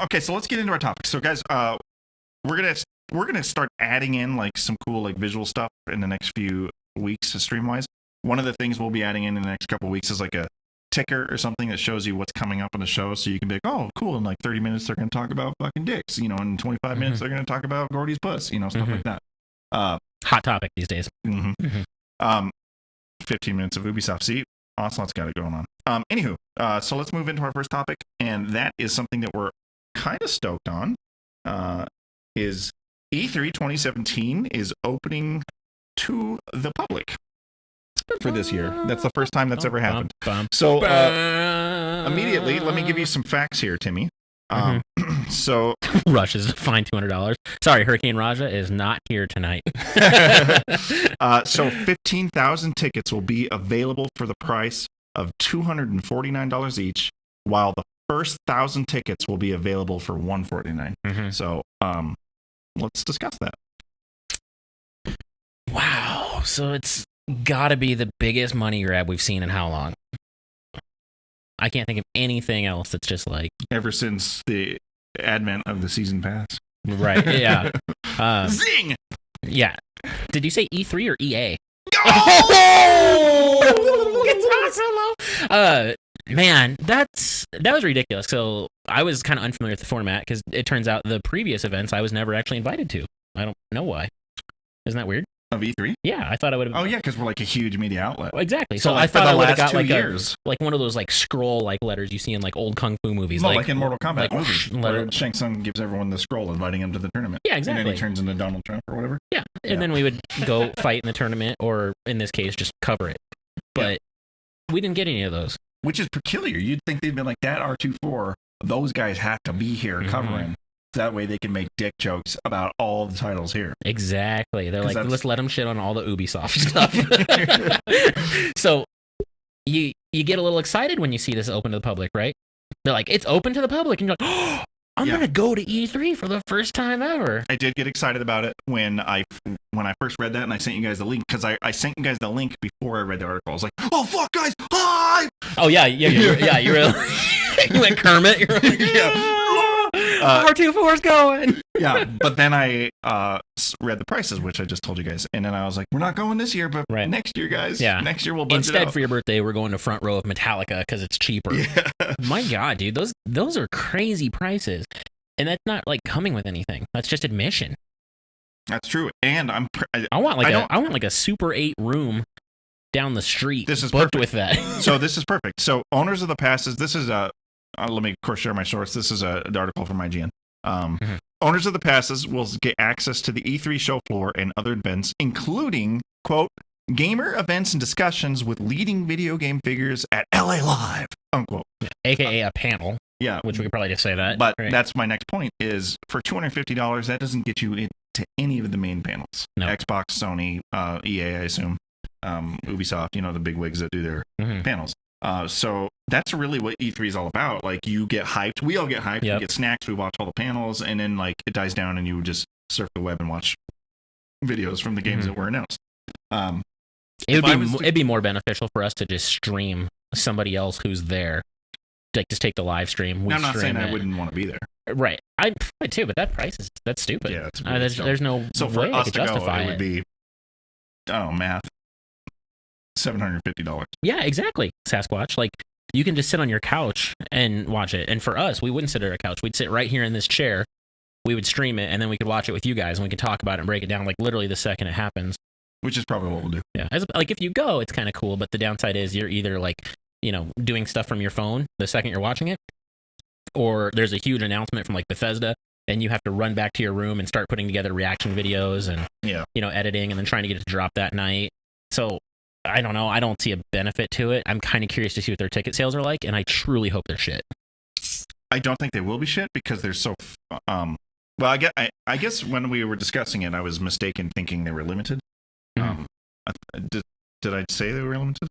Okay, so let's get into our topic. So guys, we're gonna start adding in like some cool like visual stuff in the next few weeks stream wise. One of the things we'll be adding in the next couple of weeks is like a ticker or something that shows you what's coming up on the show, so you can be like, oh cool, in like 30 minutes they're gonna talk about fucking dicks, you know, in 25 minutes they're gonna talk about Gordy's puss, you know, stuff like that. Hot topic these days. 15 minutes of Ubisoft. See, Ocelot's got it going on. Anywho, so let's move into our first topic, and that is something that we're kind of stoked on. Is E3 2017 is opening to the public for this year. That's the first time that's ever happened. So immediately, let me give you some facts here, Timmy. So Rush is fined $200. Sorry, Hurricane Raja is not here tonight. So 15,000 tickets will be available for the price of $249 each, while the first 1,000 tickets will be available for $149. So let's discuss that. Wow. So it's got to be the biggest money grab we've seen in how long? I can't think of anything else that's just like... Ever since the advent of the season pass. Right, yeah. Zing! Yeah. Did you say E3 or EA? Oh! Man, that was ridiculous. So I was kind of unfamiliar with the format because it turns out the previous events I was never actually invited to. I don't know why. Isn't that weird? Of E3? Yeah, I thought I would have. Oh yeah, because we're like a huge media outlet. Exactly. So I thought I would have got like years. like one of those like scroll like letters you see in like old kung fu movies. No, like in Mortal Kombat movies, where Shang Tsung gives everyone the scroll inviting him to the tournament. Yeah, exactly. And then he turns into Donald Trump or whatever. Yeah, and then we would go fight in the tournament, or in this case, just cover it. But we didn't get any of those. Which is peculiar. You'd think they'd been like, that R24, those guys have to be here covering. That way they can make dick jokes about all the titles here. Exactly. They're like, let's let them shit on all the Ubisoft stuff. So you get a little excited when you see this open to the public, right? They're like, it's open to the public. And you're like, oh, I'm going to go to E3 for the first time ever. I did get excited about it when I first read that, and I sent you guys the link, because I sent you guys the link before I read the article. I was like, oh, fuck, guys, hi! Oh, yeah, you really... you went Kermit. You're like, R24's going. Yeah, but then I read the prices, which I just told you guys, and then I was like, we're not going this year, but next year, guys. Yeah. Next year we'll budget Instead, out. for your birthday, we're going to front row of Metallica because it's cheaper. Yeah. My God, dude, those are crazy prices, and that's not like coming with anything. That's just admission. That's true, and I want like a Super 8 room down the street. This is booked perfect. With that. So this is perfect. So owners of the passes. This is let me, of course, share my source. This is an article from IGN. Owners of the passes will get access to the E3 show floor and other events, including, quote, gamer events and discussions with leading video game figures at LA Live, unquote. AKA a panel. Yeah. Which we could probably just say that. But that's my next point is, for $250, that doesn't get you into any of the main panels. No. Xbox, Sony, EA, I assume, Ubisoft, you know, the big wigs that do their panels. So that's really what E3 is all about. Like, you get hyped. We all get hyped. We get snacks. We watch all the panels, and then like it dies down, and you just surf the web and watch videos from the games that were announced. It'd be more beneficial for us to just stream somebody else who's there. Like, just take the live stream. I'm not saying I wouldn't want to be there. Right, I would too, but that's stupid. Yeah, there's no way I could justify it. Would be, math. $750. Yeah, exactly. Sasquatch. Like, you can just sit on your couch and watch it. And for us, we wouldn't sit at our couch. We'd sit right here in this chair. We would stream it, and then we could watch it with you guys, and we could talk about it and break it down like literally the second it happens. Which is probably what we'll do. Yeah. Like, if you go, it's kind of cool, but the downside is you're either like, you know, doing stuff from your phone the second you're watching it, or there's a huge announcement from like Bethesda, and you have to run back to your room and start putting together reaction videos and, you know, editing, and then trying to get it to drop that night. So I don't know. I don't see a benefit to it. I'm kind of curious to see what their ticket sales are like, and I truly hope they're shit. I don't think they will be shit because they're so... well, I guess when we were discussing it, I was mistaken thinking they were limited. Did I say they were limited?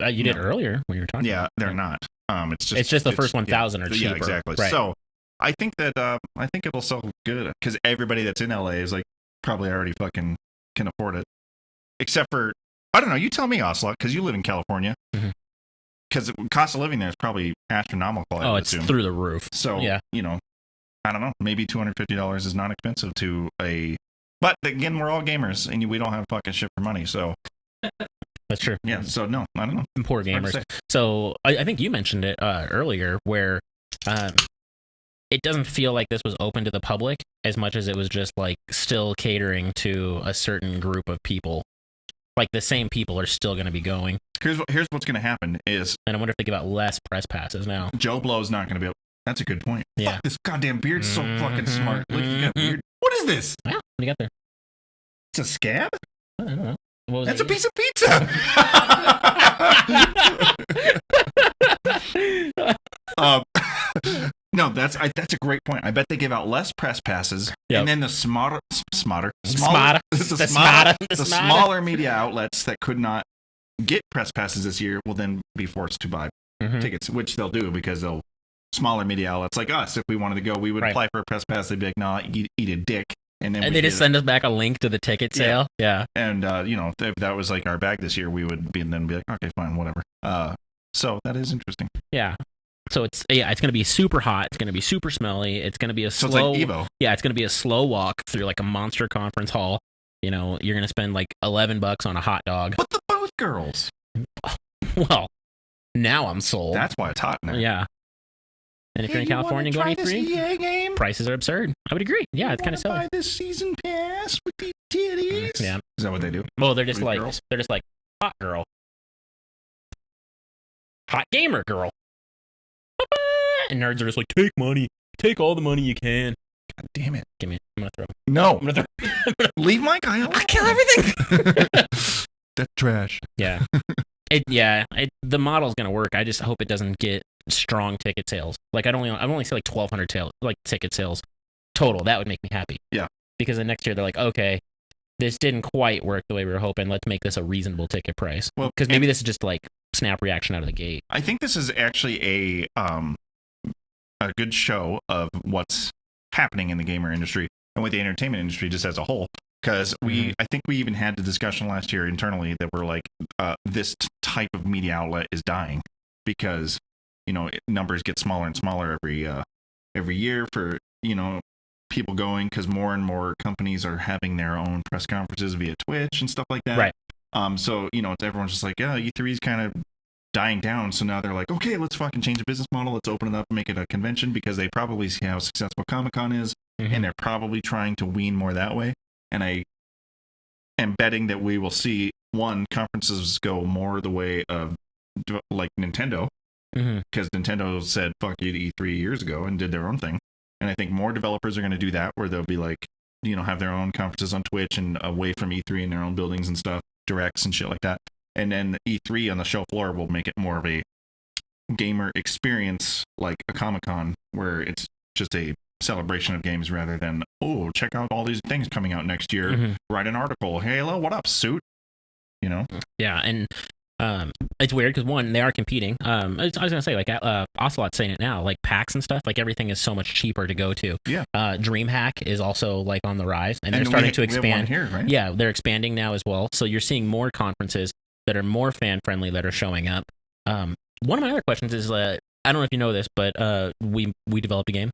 You did earlier when you were talking. Yeah, they're not. It's just the first 1,000 are cheaper. Yeah, exactly. Right. So I think it'll sell good because everybody that's in LA is like probably already fucking can afford it, except for I don't know. You tell me, Ocelot, because you live in California. Because the cost of living there is probably astronomical. I would it's assume. through the roof. So I don't know. Maybe $250 is not expensive to a. But again, we're all gamers, and we don't have fucking shit for money. So that's true. Yeah. So no, I don't know. Poor gamers. So I think you mentioned it earlier, where it doesn't feel like this was open to the public as much as it was just like still catering to a certain group of people. Like the same people are still going to be going. Here's what's going to happen is, and I wonder if they give out less press passes now. Joe Blow's not going to be able. That's a good point. Yeah. Fuck, this goddamn beard's so fucking smart. Look, you got weird. What is this? Yeah, what do you got there? It's a scab? I don't know. What was That's it? a piece of pizza. No, that's a great point. I bet they give out less press passes, and then the smaller media outlets that could not get press passes this year will then be forced to buy tickets, which they'll do because smaller media outlets like us, if we wanted to go, we would apply for a press pass. They'd be like, "No, eat a dick," and then they just send us back a link to the ticket sale. Yeah. And if that was like our bag this year, we would be like, "Okay, fine, whatever." So that is interesting. Yeah. So it's going to be super hot. It's going to be super smelly. It's going to be a slow. It's like Evo. Yeah, it's going to be a slow walk through like a monster conference hall. You're going to spend like $11 on a hot dog. But the both girls. Well, now I'm sold. That's why it's hot now. Yeah. And if you're in California going to EA game, prices are absurd. I would agree. Yeah, it's kind of silly. Buy this season pass with the titties. Yeah. Is that what they do? Well, they're just like hot girl, hot gamer girl. And nerds are just like, take money. Take all the money you can. God damn it. Give me it. I'm going to throw it. No. I'm gonna throw Leave my guy alone. I'll kill everything. That's trash. Yeah. The model's going to work. I just hope it doesn't get strong ticket sales. Like, I'd only say like 1,200 ticket sales total. That would make me happy. Yeah. Because the next year they're like, okay, this didn't quite work the way we were hoping. Let's make this a reasonable ticket price. Well, because maybe this is just like snap reaction out of the gate. I think this is actually a good show of what's happening in the gamer industry and with the entertainment industry just as a whole. Because I think we even had the discussion last year internally that we're like, this type of media outlet is dying because numbers get smaller and smaller every year for people going, because more and more companies are having their own press conferences via Twitch and stuff like that. Right. So everyone's just like, yeah, E3 is kind of dying down. So now they're like, okay, let's fucking change the business model. Let's open it up and make it a convention, because they probably see how successful Comic-Con is, and they're probably trying to wean more that way. And I am betting that we will see conferences go more the way of like Nintendo, because Nintendo said fuck you to E3 years ago and did their own thing. And I think more developers are going to do that, where they'll be like, have their own conferences on Twitch and away from E3 in their own buildings and stuff, directs and shit like that. And then E3 on the show floor will make it more of a gamer experience, like a Comic-Con, where it's just a celebration of games rather than, oh, check out all these things coming out next year. Write an article. Hey, hello, what up, suit? Yeah, and it's weird because one, they are competing. I was gonna say, like, Ocelot's saying it now, like PAX and stuff, like everything is so much cheaper to go to. Yeah. DreamHack is also like on the rise, and they're starting to expand. We have one here, right? Yeah, they're expanding now as well. So you're seeing more conferences that are more fan friendly that are showing up. One of my other questions is, I don't know if you know this, but we developed a game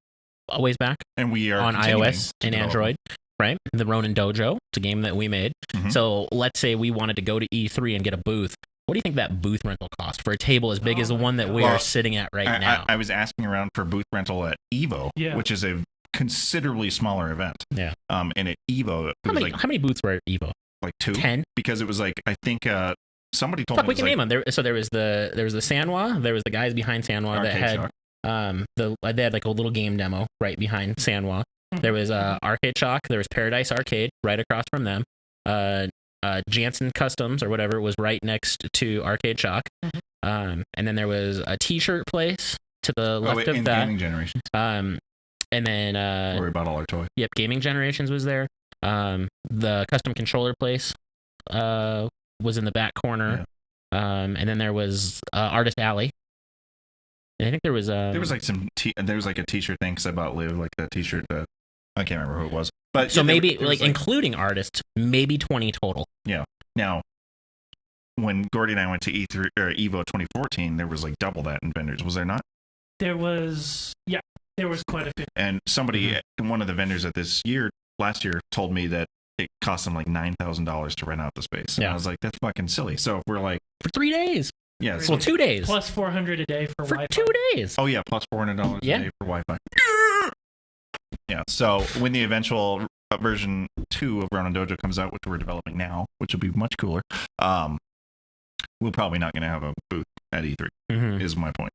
a ways back, and we are on iOS and Android. Right, the Ronin Dojo. It's a game that we made. So let's say we wanted to go to E3 and get a booth. What do you think that booth rental cost for a table as big as the one that we are sitting at right now? I was asking around for booth rental at Evo, which is a considerably smaller event. Yeah. And at Evo, how many booths were at Evo? Like 2. 10? Because it was like, I think somebody told me. We can name them. There was the Sanwa. There was the guys behind Sanwa that had they had like a little game demo right behind Sanwa. There was Arcade Shock. There was Paradise Arcade right across from them. Jansen Customs or whatever was right next to Arcade Shock. And then there was a T-shirt place to the left of that. Gaming Generations. And then where we bought all our toys. Yep, Gaming Generations was there. The custom controller place was in the back corner. Yeah. And then there was Artist Alley. I think there was there was like a t-shirt thing because I bought Live like that t-shirt that I can't remember who it was. But so yeah, maybe there was, including artists, maybe 20 total. Yeah. Now, when Gordy and I went to E3 or Evo 2014, there was like double that in vendors. Was there not? There was quite a few. And somebody, one of the vendors last year, told me that it cost them like $9,000 to rent out the space. And I was like, that's fucking silly. So if we're like for 3 days. Yeah. Well, 2 days. Plus $400 a day for Wi-Fi. 2 days. Oh yeah, plus $400 a day for Wi-Fi. Yeah. So when the eventual version 2 of Ronin Dojo comes out, which we're developing now, which will be much cooler, we're probably not going to have a booth at E3. Is my point.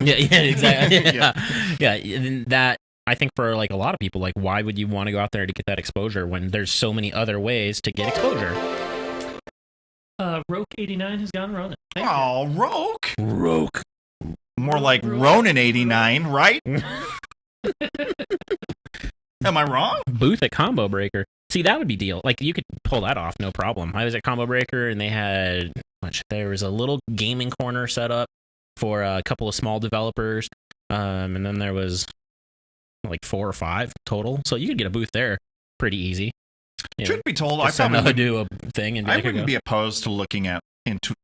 Yeah, exactly. yeah. And that, I think, for like a lot of people, like, why would you want to go out there to get that exposure when there's so many other ways to get exposure? Roke 89 has gone Ronin. Roke. More like Ronin 89, right? Am I wrong? Booth at Combo Breaker. See, that would be deal. Like, you could pull that off, no problem. I was at Combo Breaker, and they had there was a little gaming corner set up for a couple of small developers, and then there was like 4 or 5 total. So you could get a booth there pretty easy. Truth be told, I probably would do a thing, and I wouldn't be opposed to looking at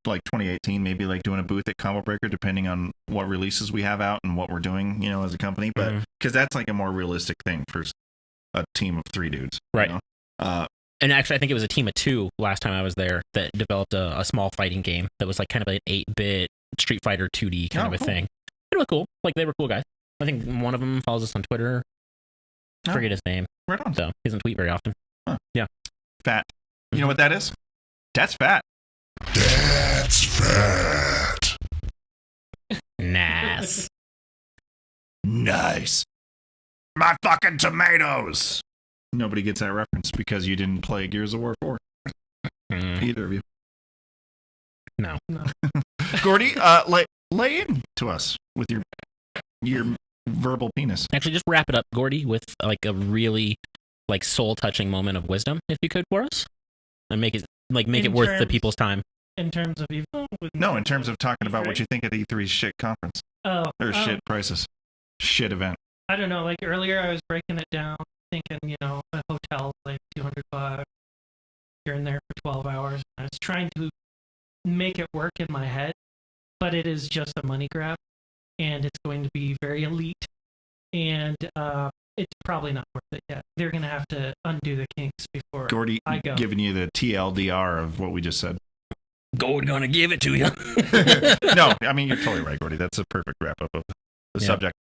like 2018, maybe like doing a booth at Combo Breaker, depending on what releases we have out and what we're doing, as a company. But because that's like a more realistic thing for a team of 3 dudes, right? And actually, I think it was a team of 2 last time I was there that developed a small fighting game that was like kind of an 8-bit Street Fighter 2D kind of a thing. It was cool. Like, they were cool guys. I think one of them follows us on Twitter. I forget his name. Right on. So he doesn't tweet very often. Huh. Yeah. Fat. You know what that is? That's fat. That's fat. Nice. Nice. My fucking tomatoes. Nobody gets that reference because you didn't play Gears of War 4. Either of you. No. Gordy, lay in to us with your verbal penis. Actually, just wrap it up, Gordy, with like a really like soul-touching moment of wisdom, if you could, for us, and make it worth the people's time. In terms of Evo? No, in terms of talking about what you think of E3's shit conference. Shit prices. Shit event. I don't know. Like, earlier I was breaking it down, thinking, a hotel like $200. You're in there for 12 hours. I was trying to make it work in my head, but it is just a money grab, and it's going to be very elite, and it's probably not worth it yet. They're going to have to undo the kinks before Gordy I go. Giving you the TLDR of what we just said. Gordy gonna give it to you. No, I mean, you're totally right, Gordy. That's a perfect wrap up of the subject.